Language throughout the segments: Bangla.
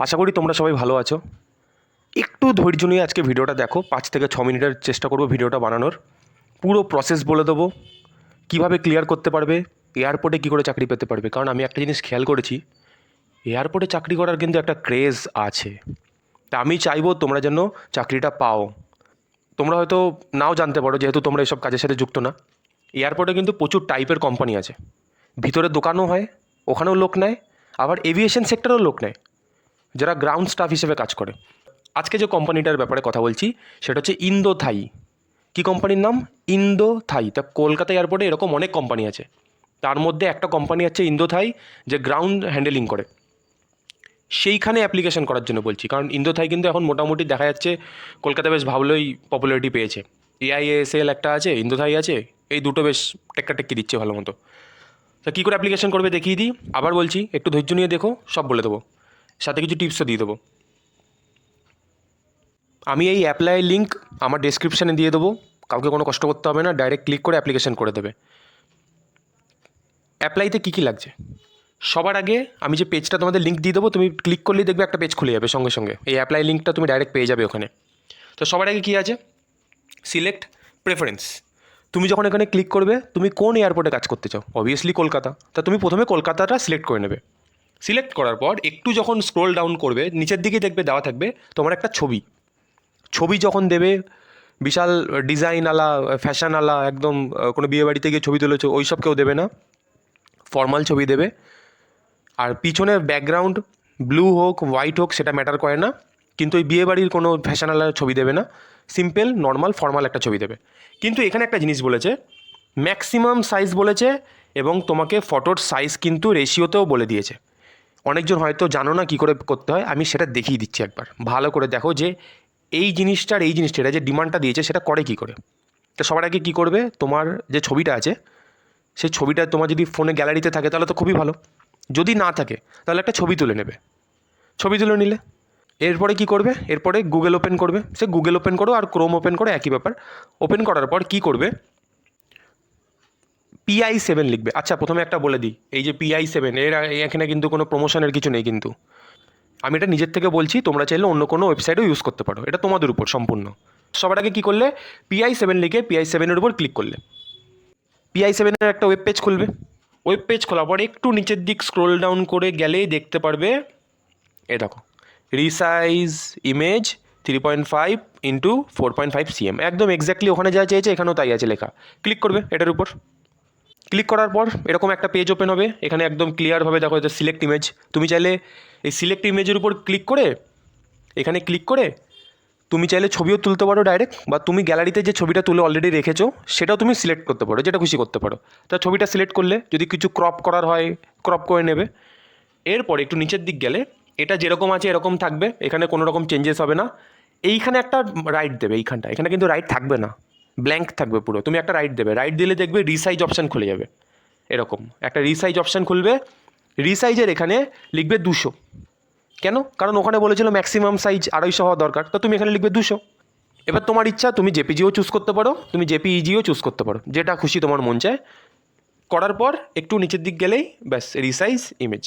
আশা করি তোমরা সবাই ভালো আছো। একটু ধৈর্য নিয়ে আজকে ভিডিওটা দেখো, 5 থেকে 6 মিনিটের চেষ্টা করব ভিডিওটা বানানোর। পুরো প্রসেস বলে দেবো, কীভাবে ক্লিয়ার করতে পারবে, এয়ারপোর্টে কী করে চাকরি পেতে পারবে। কারণ আমি একটা জিনিস খেয়াল করেছি, এয়ারপোর্টে চাকরি করার কিন্তু একটা ক্রেজ আছে। তা আমি চাইবো তোমরা যেন চাকরিটা পাও। তোমরা হয়তো নাও জানতে পারো, যেহেতু তোমরা এসব কাজের সাথে যুক্ত না। এয়ারপোর্টে কিন্তু প্রচুর টাইপের কোম্পানি আছে, ভিতরে দোকানও হয়, ওখানেও লোক নেয়, আবার এভিয়েশন সেক্টরেও লোক নেয়, যারা গ্রাউন্ড স্টাফ হিসেবে কাজ করে। আজকে যে কোম্পানিটার ব্যাপারে কথা বলছি সেটা হচ্ছে ইন্দো থাই। কী কোম্পানির নাম? ইন্দো থাই। তা কলকাতা এয়ারপোর্টে এরকম অনেক কোম্পানি আছে, তার মধ্যে একটা কোম্পানি আছে ইন্দো থাই, যে গ্রাউন্ড হ্যান্ডেলিং করে। সেইখানে অ্যাপ্লিকেশন করার জন্য বলছি, কারণ ইন্দো থাই কিন্তু এখন মোটামুটি দেখা যাচ্ছে কলকাতা বেশ ভালোই পপুলারিটি পেয়েছে। এআইএসএল একটা আছে, ইন্দো থাই আছে, এই দুটো বেশ টেক্কি দিচ্ছে ভালো মতো। তা কী করে অ্যাপ্লিকেশন করবে দেখিয়ে দিই। আবার বলছি, একটু ধৈর্য নিয়ে দেখো, সব বলে দেবো, সাথে কিছু টিপসও দিয়ে দেবো। আমি এই অ্যাপ্লাই লিঙ্ক আমার ডেসক্রিপশানে দিয়ে দেবো, কাউকে কোনো কষ্ট করতে হবে না, ডাইরেক্ট ক্লিক করে অ্যাপ্লিকেশন করে দেবে। অ্যাপ্লাইতে কী কী লাগছে, সবার আগে আমি যে পেজটা তোমাদের লিঙ্ক দিয়ে দেবো, তুমি ক্লিক করলেই দেখবে একটা পেজ খুলে যাবে সঙ্গে সঙ্গে। এই অ্যাপ্লাই লিঙ্কটা তুমি ডাইরেক্ট পেয়ে যাবে ওখানে। তো সবার আগে কী আছে, সিলেক্ট প্রেফারেন্স। তুমি যখন এখানে ক্লিক করবে, তুমি কোন এয়ারপোর্টে কাজ করতে চাও, অবভিয়াসলি কলকাতা। তা তুমি প্রথমে কলকাতাটা সিলেক্ট করে নেবে। সিলেক্ট করার পর একটু যখন স্ক্রোল ডাউন করবে, নিচের দিকে দেখবে দেওয়া থাকবে তোমার একটা ছবি। ছবি যখন দেবে, বিশাল ডিজাইনওয়ালা, ফ্যাশনওয়ালা, একদম কোনো বিয়ে বাড়িতে গিয়ে ছবি তুলেছো ওই সব কেউ দেবে না, ফর্মাল ছবি দেবে। আর পিছনের ব্যাকগ্রাউন্ড ব্লু হোক হোয়াইট হোক সেটা ম্যাটার করে না, কিন্তু ওই বিয়ে বাড়ির কোনো ফ্যাশনওয়ালা ছবি দেবে না, সিম্পল নর্মাল ফর্মাল একটা ছবি দেবে। কিন্তু এখানে একটা জিনিস বলেছে, ম্যাক্সিমাম সাইজ বলেছে, এবং তোমাকে ফটোর সাইজ কিন্তু রেশিওতেও বলে দিয়েছে। অনেকজন হয়তো জানো না কী করে করতে হয়, আমি সেটা দেখিয়ে দিচ্ছি একবার, ভালো করে দেখো যে এই জিনিসটা এটা যে ডিমান্ডটা দিয়েছে সেটা করে কী করে। তো সবার আগে কী করবে, তোমার যে ছবিটা আছে সেই ছবিটা তোমার যদি ফোনে গ্যালারিতে থাকে তাহলে তো খুবই ভালো, যদি না থাকে তাহলে একটা ছবি তুলে নেবে। ছবি তুলে নিলে এরপরে কী করবে, এরপরে গুগল ওপেন করবে। সে গুগল ওপেন করো আর ক্রোম ওপেন করো, একই ব্যাপার। ওপেন করার পর কী করবে, PI7 লিখবে। আচ্ছা, প্রথমে একটা বলে দিই, এই যে PI7 এখানে কিন্তু কোনো প্রমোশনের কিছু নেই, কিন্তু আমি এটা নিজের থেকে বলছি, তোমরা চাইলে অন্য কোনো ওয়েবসাইটও ইউজ করতে পারো, এটা তোমাদের উপর সম্পূর্ণ। সবার আগে কী করলে, PI7 লিখে PI7-এর উপর ক্লিক করলে PI7-এর একটা ওয়েব পেজ খুলবে। ওয়েব পেজ খোলার পর একটু নিচের দিক স্ক্রোল ডাউন করে গেলেই দেখতে পারবে, এ দেখো, রিসাইজ ইমেজ 3.5 ইন্টু 4.5 cm, একদম এক্স্যাক্টলি ওখানে যা চেয়েছে এখানেও তাই আছে লেখা। ক্লিক করবে এটার উপর। ক্লিক করার পর এরকম একটা পেজ ওপেন হবে, এখানে একদম ক্লিয়ারভাবে দেখো এটা সিলেক্ট ইমেজ। তুমি চাইলে এই সিলেক্ট ইমেজের উপর ক্লিক করে, এখানে ক্লিক করে তুমি চাইলে ছবিও তুলতে পারো ডাইরেক্ট, বা তুমি গ্যালারিতে যে ছবিটা তুলে অলরেডি রেখেছো সেটাও তুমি সিলেক্ট করতে পারো, যেটা খুশি করতে পারো। তা ছবিটা সিলেক্ট করলে, যদি কিছু ক্রপ করার হয় ক্রপ করে নেবে। এরপর একটু নিচের দিক গেলে এটা যেরকম আছে এরকম থাকবে, এখানে কোনো রকম চেঞ্জেস হবে না। এইখানে একটা রাইট দেবে, এইখানটা, এখানে কিন্তু রাইট থাকবে না, ব্ল্যাঙ্ক থাকবে পুরো। তুমি একটা রাইট দেবে, রাইট দিলে দেখবে রিসাইজ অপশান খুলে যাবে। এরকম একটা রিসাইজ অপশান খুলবে, রিসাইজের এখানে লিখবে 200। কেন? কারণ ওখানে বলেছিল ম্যাক্সিমাম সাইজ 250 হওয়া দরকার, তো তুমি এখানে লিখবে 200। এবার তোমার ইচ্ছা, তুমি জেপিজিও চুজ করতে পারো, তুমি জেপিইজিও চুজ করতে পারো, যেটা খুশি তোমার মন চায়। করার পর একটু নিচের দিক গেলেই ব্যাস রিসাইজ ইমেজ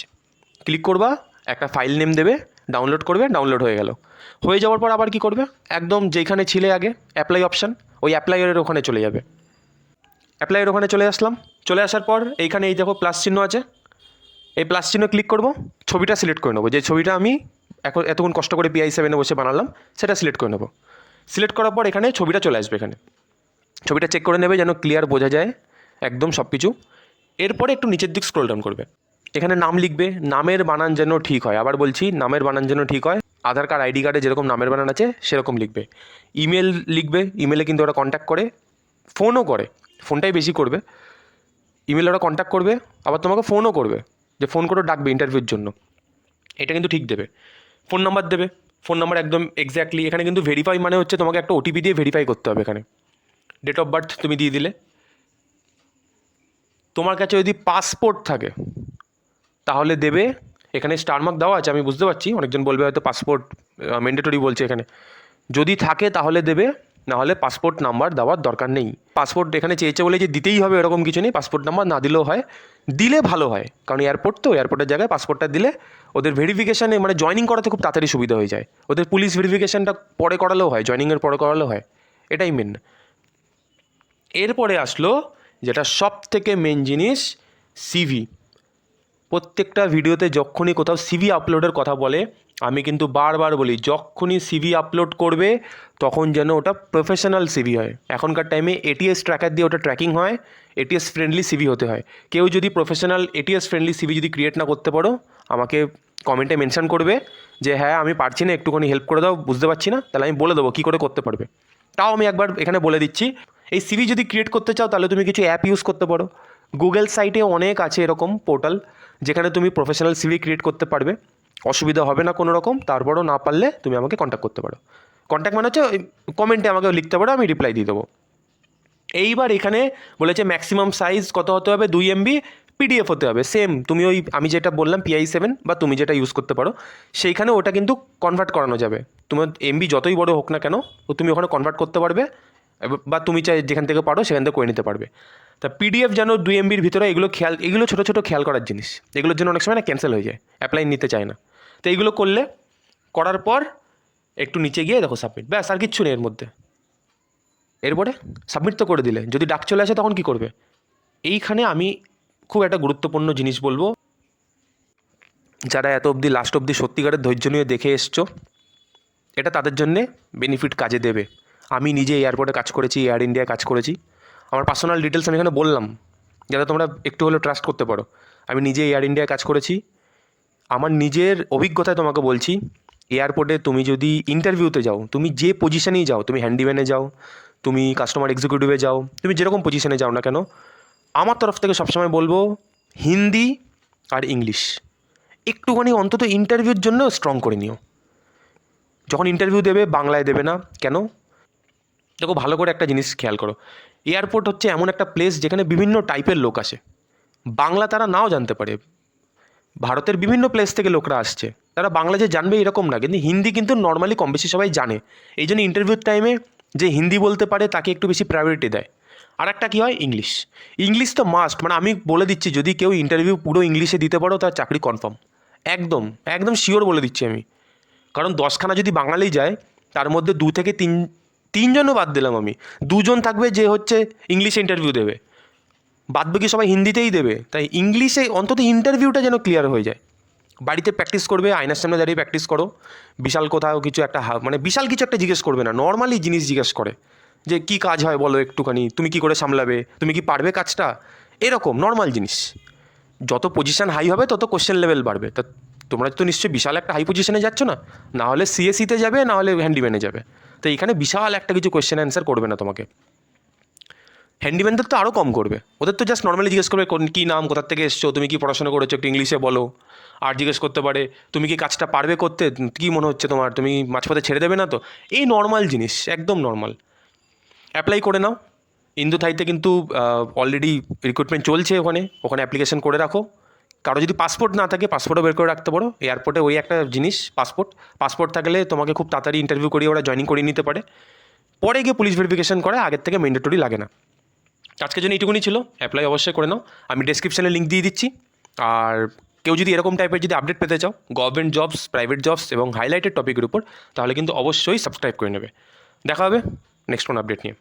ক্লিক করবা, একটা ফাইল নেম দেবে, ডাউনলোড করবে, ডাউনলোড হয়ে গেল। হয়ে যাওয়ার পর আবার কি করবে, একদম যেখানে ছিলে আগে অ্যাপ্লাই অপশান, ওই অ্যাপ্লাইয়ের ওখানে চলে যাবে। অ্যাপ্লাইয়ের ওখানে চলে আসলাম। চলে আসার পর এইখানে এই দেখো প্লাস চিহ্ন আছে, এই প্লাস চিহ্ন ক্লিক করব, ছবিটা সিলেক্ট করে নেবো, যে ছবিটা আমি এতক্ষণ কষ্ট করে PI7-এ বসে বানালাম সেটা সিলেক্ট করে নেবো। সিলেক্ট করার পর এখানে ছবিটা চলে আসবে, এখানে ছবিটা চেক করে নেবে যেন ক্লিয়ার বোঝা যায় একদম সব কিছু। এরপরে একটু নিচের দিক স্ক্রোল ডাউন করবে, এখানে নাম লিখবে, নামের বানান যেন ঠিক হয়। আবার বলছি, নামের বানান যেন ঠিক হয়, আধার কার্ড আইডি কার্ডে যেরকম নামের বানান আছে সেরকম লিখবে। ইমেল লিখবে, ইমেলে কিন্তু ওরা কন্ট্যাক্ট করে, ফোনও করে, ফোনটাই বেশি করবে। ইমেলে ওরা কন্ট্যাক্ট করবে, আবার তোমাকে ফোনও করবে, যে ফোন করে ডাকবে ইন্টারভিউর জন্য, এটা কিন্তু ঠিক দেবে। ফোন নাম্বার দেবে, ফোন নাম্বার একদম এক্স্যাক্টলি। এখানে কিন্তু ভেরিফাই মানে হচ্ছে তোমাকে একটা OTP দিয়ে ভেরিফাই করতে হবে। এখানে ডেট অফ বার্থ তুমি দিয়ে দিলে। তোমার কাছে যদি পাসপোর্ট থাকে তাহলে দেবে, এখানে স্টার মার্ক দেওয়া আছে, আমি বুঝতে পারছি অনেকজন বলবে হয়তো পাসপোর্ট ম্যান্ডেটরি বলছে এখানে, যদি থাকে তাহলে দেবে। না হলে পাসপোর্ট নাম্বার দেওয়ার দরকার নেই। পাসপোর্ট এখানে চেয়েছে বলে যে দিতেই হবে এরকম কিছু নেই, পাসপোর্ট নাম্বার না দিলেও হয়, দিলে ভালো হয়, কারণ এয়ারপোর্ট তো, এয়ারপোর্টের জায়গায় পাসপোর্টটা দিলে ওদের ভেরিফিকেশানে মানে জয়েনিং করাতে খুব তাড়াতাড়ি সুবিধা হয়ে যায়। ওদের পুলিশ ভেরিফিকেশানটা পরে করালেও হয়, জয়েনিংয়ের পরে করালেও হয়, এটাই মেন। এরপরে আসলো যেটা সব থেকে মেন জিনিস, সিভি। প্রত্যেকটা ভিডিওতে যখনই কোথাও সিভি আপলোডের কথা বলে আমি কিন্তু বারবার বলি, যখনই সিভি আপলোড করবে তখন যেন ওটা প্রফেশনাল সিভি হয়। এখনকার টাইমে এটিএস ট্র্যাকার দিয়ে ওটা ট্র্যাকিং হয়, এটিএস ফ্রেন্ডলি সিভি হতে হয়। কেউ যদি প্রফেশনাল এটিএস ফ্রেন্ডলি সিভি যদি ক্রিয়েট না করতে পারো, আমাকে কমেন্টে মেনশন করবে যে হ্যাঁ আমি পারছি না, একটুখানি হেল্প করে দাও, বুঝতে পারছি না, তাহলে আমি বলে দেবো কী করে করতে পারবে। তাও আমি একবার এখানে বলে দিচ্ছি, এই সিভি যদি ক্রিয়েট করতে চাও তাহলে তুমি কিছু অ্যাপ ইউজ করতে পারো। গুগল সাইটে অনেক আছে এরকম পোর্টাল যেখানে তুমি প্রফেশনাল সিভি ক্রিয়েট করতে পারবে, অসুবিধা হবে না কোনো রকম। তারপরও না পারলে তুমি আমাকে কন্ট্যাক্ট করতে পারো। কন্ট্যাক্ট মানে হচ্ছে কমেন্টে আমাকে লিখতে পারো, আমি রিপ্লাই দিয়ে দেবো। এইবার এখানে বলেছে ম্যাক্সিমাম সাইজ কত হতে হবে, 2 MB পিডিএফ হতে হবে। সেম তুমি ওই আমি যেটা বললাম PI7 বা তুমি যেটা ইউজ করতে পারো সেইখানে ওটা কিন্তু কনভার্ট করানো যাবে। তোমার এমবি যতই বড় হোক না কেন তুমি ওখানে কনভার্ট করতে পারবে, বা তুমি চাই যেখান থেকে পারো সেখান থেকে করে নিতে পারবে। তা পিডিএফ যেন 2 MBর ভিতরে, এগুলো ছোটো ছোটো খেয়াল করার জিনিস, এগুলোর জন্য অনেক সময় না ক্যান্সেল হয়ে যায়, অ্যাপ্লাই নিতে চায় না। তো এইগুলো করার পর একটু নিচে গিয়ে দেখো সাবমিট, ব্যাস আর কিচ্ছু নেই এর মধ্যে। এরপরে সাবমিট তো করে দিলে, যদি ডাক চলে আসে তখন কি করবে? এইখানে আমি খুব একটা গুরুত্বপূর্ণ জিনিস বলবো, যারা এত অবধি লাস্ট অবধি সত্যিকারের ধৈর্য নিয়ে দেখে এসছো, এটা তাদের জন্যে বেনিফিট কাজে দেবে। আমি নিজে এয়ারপোর্টে কাজ করেছি, এয়ার ইন্ডিয়ায় কাজ করেছি, আমার পার্সোনাল ডিটেলস আমি এখানে বললাম যাতে তোমরা একটু হলেও ট্রাস্ট করতে পারো। আমি নিজে এয়ার ইন্ডিয়ায় কাজ করেছি, আমার নিজের অভিজ্ঞতায় তোমাকে বলছি, এয়ারপোর্টে তুমি যদি ইন্টারভিউতে যাও, তুমি যে পজিশনেই যাও, তুমি হ্যান্ডিম্যানে যাও, তুমি কাস্টমার এক্সিকিউটিভে যাও, তুমি যেরকম পজিশনে যাও না কেন, আমার তরফ থেকে সবসময় বলবো হিন্দি আর ইংলিশ একটুখানি অন্তত ইন্টারভিউর জন্য স্ট্রং করে নিও। যখন ইন্টারভিউ দেবে বাংলায় দেবে না কেন? দেখো ভালো করে একটা জিনিস খেয়াল করো, এয়ারপোর্ট হচ্ছে এমন একটা প্লেস যেখানে বিভিন্ন টাইপের লোক আসে, বাংলা তারা নাও জানতে পারে, ভারতের বিভিন্ন প্লেস থেকে লোকরা আসছে, তারা বাংলা যে জানবে এরকম না, কিন্তু হিন্দি কিন্তু নর্মালি কম বেশি সবাই জানে। এই জন্য ইন্টারভিউর টাইমে যে হিন্দি বলতে পারে তাকে একটু বেশি প্রায়োরিটি দেয়। আর একটা কী হয়, ইংলিশ। ইংলিশ তো মাস্ট, মানে আমি বলে দিচ্ছি যদি কেউ ইন্টারভিউ পুরো ইংলিশে দিতে পারো তার চাকরি কনফার্ম, একদম একদম শিওর বলে দিচ্ছি আমি। কারণ 10খানা যদি বাঙালি যায় তার মধ্যে 2 থেকে 3জনও বাদ দিলাম আমি, 2জন থাকবে যে হচ্ছে ইংলিশে ইন্টারভিউ দেবে, বাদবাকি সবাই হিন্দিতেই দেবে। তাই ইংলিশে অন্তত ইন্টারভিউটা যেন ক্লিয়ার হয়ে যায়। বাড়িতে প্র্যাকটিস করবে, আয়নার সামনে দাঁড়িয়ে প্র্যাকটিস করো, বিশাল কোথাও কিছু একটা মানে বিশাল কিছু একটা জিজ্ঞেস করবে না, নর্মালি জিনিস জিজ্ঞেস করে যে কী কাজ হয় বলো একটুখানি, তুমি কি করে সামলাবে, তুমি কি পারবে কাজটা, এরকম নর্মাল জিনিস। যত পজিশন হাই হবে তত কোশ্চেন লেভেল বাড়বে। তা তোমরা তো নিশ্চয়ই বিশাল একটা হাই পজিশনে যাচ্ছ না, না হলে সিএসিতে যাবে, না হলে হ্যান্ডিম্যানে যাবে। তো এইখানে বিশাল একটা কিছু কোশ্চেন অ্যান্সার করবে না তোমাকে। হ্যান্ডিম্যানদের তো আরও কম করবে, ওদের তো জাস্ট নর্মালি জিজ্ঞেস করবে কী নাম, কোথার থেকে এসছো, তুমি কি পড়াশোনা করেছো, একটু ইংলিশে বলো। আর জিজ্ঞেস করতে পারে তুমি কি কাজটা পারবে করতে, কী মনে হচ্ছে তোমার, তুমি মাঝপথে ছেড়ে দেবে না তো। এই নর্মাল জিনিস, একদম নর্মাল। অ্যাপ্লাই করে নাও, ইন্দুথাইতে কিন্তু অলরেডি রিক্রুটমেন্ট চলছে, ওখানে অ্যাপ্লিকেশন করে রাখো। কারো যদি পাসপোর্ট না থাকে পাসপোর্টও বের করে রাখতে পারো। এয়ারপোর্টে ওই একটা জিনিস পাসপোর্ট থাকলে তোমাকে খুব তাড়াতাড়ি ইন্টারভিউ করিয়ে ওরা জয়েনিং করিয়ে নিতে পারে। পরে গিয়ে পুলিশ ভেরিফিকেশন করে, আগের থেকে ম্যান্ডেটরি লাগে না। আজকের জন্য এইটুকুনি ছিল, অ্যাপ্লাই অবশ্যই করে নাও, আমি ডেসক্রিপশানে লিঙ্ক দিয়ে দিচ্ছি। আর কেউ যদি এরকম টাইপের যদি আপডেট পেতে চাও গভর্নমেন্ট জবস, প্রাইভেট জবস এবং হাইলাইটেড টপিকের উপর, তাহলে কিন্তু অবশ্যই সাবস্ক্রাইব করে নেবে। দেখা হবে নেক্সট কোন আপডেট নিয়ে।